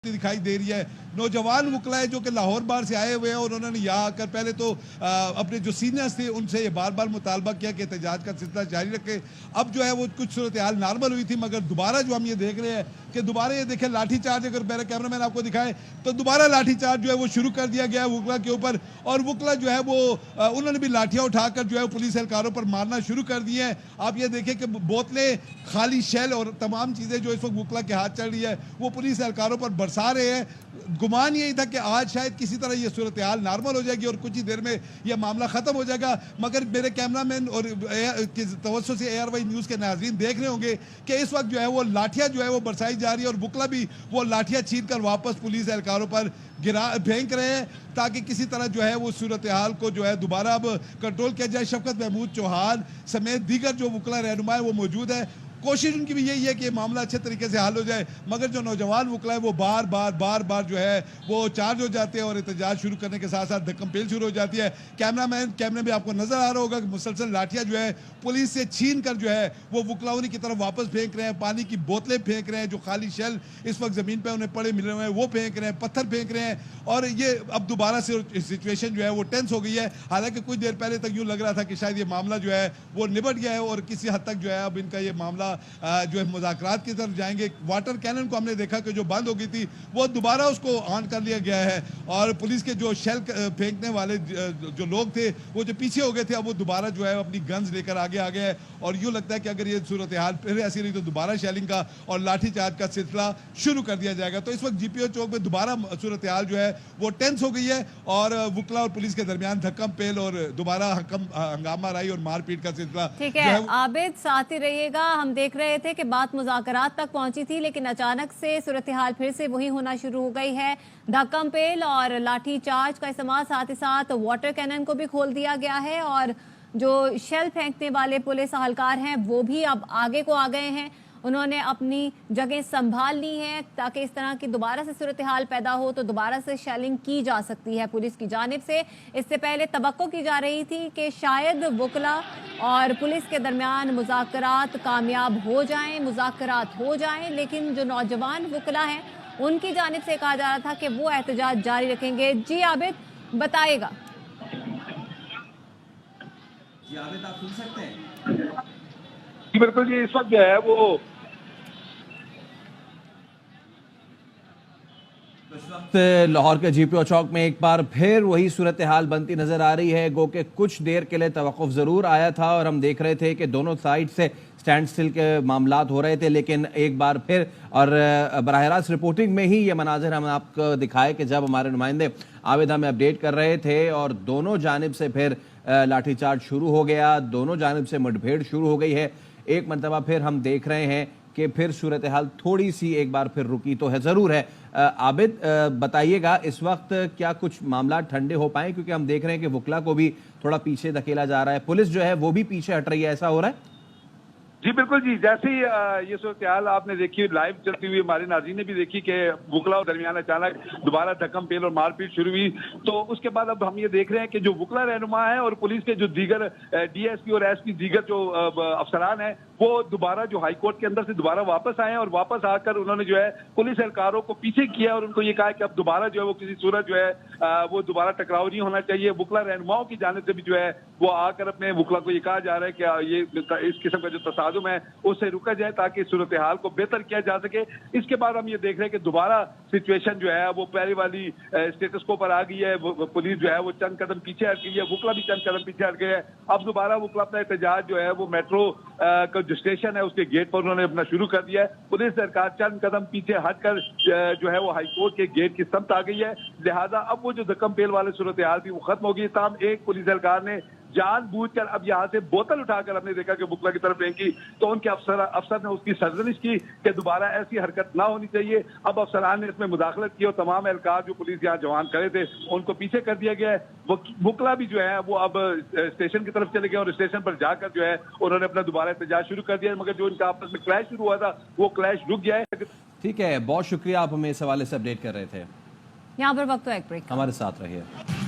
दिखाई दे रही है। नौजवान वकला है जो कि लाहौर बार से आए हुए हैं और उन्होंने यहाँ आकर पहले तो अपने जो सीनियर्स थे उनसे ये बार बार मुतालबा किया कि एहतजाज का सिलसिला जारी रखे। अब जो है वो कुछ सूरत हाल नॉर्मल हुई थी, मगर दोबारा जो हम ये देख रहे हैं कि दोबारा ये देखें लाठी चार्ज, अगर मेरा कैमरा मैन आपको दिखाए तो दोबारा लाठी चार्ज जो है वो शुरू कर दिया गया है वकला के ऊपर। और वकला जो है वो उन्होंने भी लाठियाँ उठाकर जो है पुलिस एहलकारों पर मारना शुरू कर दिए हैं। आप ये देखें कि बोतलें, खाली शेल और तमाम चीज़ें जो इस वक्त वकला के हाथ चल रही है वो पुलिस एहलकारों पर बरसा रहे हैं। गुमान यही था कि आज शायद किसी तरह ये सूरत हाल नॉर्मल हो जाएगी और कुछ ही देर में यह मामला ख़त्म हो जाएगा, मगर मेरे कैमरामैन और के तवज्जो से ARY न्यूज़ के नाज़रीन देख रहे होंगे कि इस वक्त जो है वो लाठियाँ जो है वो बरसाई जा रही है और वकला भी वो लाठियाँ छीन कर वापस पुलिस एहलकारों पर फेंक रहे हैं ताकि किसी तरह जो है वो सूरत हाल को जो है दोबारा अब कंट्रोल किया जाए। शफकत महमूद चौहान समेत दीगर जो वकला रहनुमा है वो मौजूद है। कोशिश उनकी भी यही है कि मामला अच्छे तरीके से हल हो जाए, मगर जो नौजवान वकला है वो बार बार जो है वो चार्ज हो जाते हैं और एहतजाज शुरू करने के साथ साथ धक्कम पेल शुरू हो जाती है। कैमरे में आपको नजर आ रहा होगा कि मुसलसल लाठियां जो है पुलिस से छीन कर जो है वो वकला उन्हीं की तरफ वापस फेंक रहे हैं। पानी की बोतलें फेंक रहे हैं, जो खाली शेल इस वक्त जमीन पर उन्हें पड़े मिले हुए हैं वो फेंक रहे हैं, पत्थर फेंक रहे हैं। और ये अब दोबारा से सिचुएशन जो है वो टेंस हो गई है। हालांकि कुछ देर पहले तक यूँ लग रहा था कि शायद ये मामला जो है वो निबट गया है और किसी हद तक जो है अब इनका ये मामला जो है मुज़ाकरात की तरफ जाएंगे। वाटर कैनन को हमने देखा कि जो बंद हो गई थी वो दोबारा उसको ऑन कर लिया गया है और पुलिस के जो शेल फेंकने वाले जो लोग थे वो जो पीछे हो गए थे अब वो दोबारा जो है अपनी गन्स लेकर आगे आ गए हैं। और यूँ लगता है कि अगर ये सूरत हाल फिर ऐसी रही तो दोबारा शेलिंग का और लाठी चार्ज का सिलसिला शुरू कर दिया जाएगा। तो इस वक्त GPO चौक में दोबारा सूरत हाल जो है वो टेंस हो गई है और वकला और पुलिस के दरमियान धक्कम पेल और दोबारा हंगामा राई और मारपीट का सिलसिला। ठीक है आबिद, साथ ही रहिएगा। हम देख रहे थे कि बात मुज़ाकरात तक पहुंची थी, लेकिन अचानक से सूरत हाल फिर से वही होना शुरू हो गई है। धक्कम पेल और लाठी चार्ज का इस्तेमाल, साथ ही साथ वाटर कैनन को भी खोल दिया गया है और जो शेल फेंकने वाले पुलिस एहलकार हैं वो भी अब आगे को आ गए हैं। उन्होंने अपनी जगह संभाल ली है ताकि इस तरह की दोबारा से सूरत हाल पैदा हो तो दोबारा से शेलिंग की जा सकती है पुलिस की जानिब से। इससे पहले तवक्को की जा रही थी कि शायद वकला और पुलिस के दरमियान मुज़ाकरात कामयाब हो जाएं, लेकिन जो नौजवान वकला हैं उनकी जानिब से कहा जा रहा था कि वो एहतजाज जारी रखेंगे। जी आबिद, बताइएगा। जी आबिद, आप सुन सकते हैं? जी बिल्कुल जी, इस वक्त जो है वो इस वक्त लाहौर के GPO चौक में एक बार फिर वही सूरत हाल बनती नजर आ रही है। गो के कुछ देर के लिए तवक्कुफ जरूर आया था और हम देख रहे थे कि दोनों साइड से स्टैंड स्टिल के मामलात हो रहे थे, लेकिन एक बार फिर और बराह रास्त रिपोर्टिंग में ही ये मनाजिर हम आपको दिखाए कि जब हमारे नुमाइंदे आबिद हमें अपडेट कर रहे थे और दोनों जानिब से फिर लाठीचार्ज शुरू हो गया, दोनों जानिब से मुठभेड़ शुरू हो गई है। एक मरतबा फिर हम देख रहे हैं कि फिर सूरत हाल थोड़ी सी एक बार फिर रुकी तो है ज़रूर है। आबिद, बताइएगा इस वक्त क्या कुछ मामला ठंडे हो पाए, क्योंकि हम देख रहे हैं कि वकला को भी थोड़ा पीछे धकेला जा रहा है, पुलिस जो है वो भी पीछे हट रही है, ऐसा हो रहा है? जी बिल्कुल जी, जैसे ही ये सूरत हाल आपने देखी लाइव चलती हुई, हमारे नाज़रीन ने भी देखी कि वकला और दरमियान अचानक दोबारा धक्कम पेल और मारपीट शुरू हुई। तो उसके बाद अब हम ये देख रहे हैं कि जो वकला रहनुमा है और पुलिस के जो दीगर DSP और SP दीगर जो अफसरान हैं वो दोबारा जो हाई कोर्ट के अंदर से दोबारा वापस आए और वापस आकर उन्होंने जो है पुलिस एहलकारों को पीछे किया और उनको ये कहा कि अब दोबारा जो है वो किसी सूरत जो है वो दोबारा टकराव नहीं होना चाहिए। वकला रहनुमाओं की जानिब से भी जो है वो आकर अपने वकला को ये कहा जा रहा है कि ये इस किस्म का जो तसादुम है उससे रुका जाए ताकि सूरत हाल को बेहतर किया जा सके। इसके बाद हम ये देख रहे हैं कि दोबारा सिचुएशन जो है वो पहले वाली स्टेटस को पर आ गई है। पुलिस जो है वो चंद कदम पीछे हट गई है, वकला भी चंद कदम पीछे हट गए हैं। अब दोबारा वकला अपना एहतजाज जो है वो मेट्रो का जो स्टेशन है उसके गेट पर उन्होंने अपना शुरू कर दिया है। पुलिस सरकार चंद कदम पीछे हटकर जो है वो हाईकोर्ट के गेट की समत आ गई है, लिहाजा अब वो जो धक्कम पेल वाले सूरत हाल थी वो खत्म हो गई। तमाम एक पुलिस एहलकार ने जानबूझकर अब यहाँ से बोतल उठाकर हमने देखा कि वकला की तरफ फेंकी तो उनके अफसर ने उसकी सरजनिश की कि दोबारा ऐसी हरकत ना होनी चाहिए। अब अफसरान ने इसमें मुदाखलत की और तमाम एहलकार जो पुलिस यहाँ जवान खड़े थे उनको पीछे कर दिया गया है। वकला भी जो है वो अब स्टेशन की तरफ चले गए और स्टेशन पर जाकर जो है उन्होंने अपना दोबारा एहतजाज शुरू कर दिया, मगर जो इनका आपस में क्लैश शुरू हुआ था वो क्लैश रुक गया है। ठीक है, बहुत शुक्रिया, आप हमें इस हवाले से अपडेट कर रहे थे। यहाँ पर वक्त तो एक ब्रेक, हमारे साथ रहिए।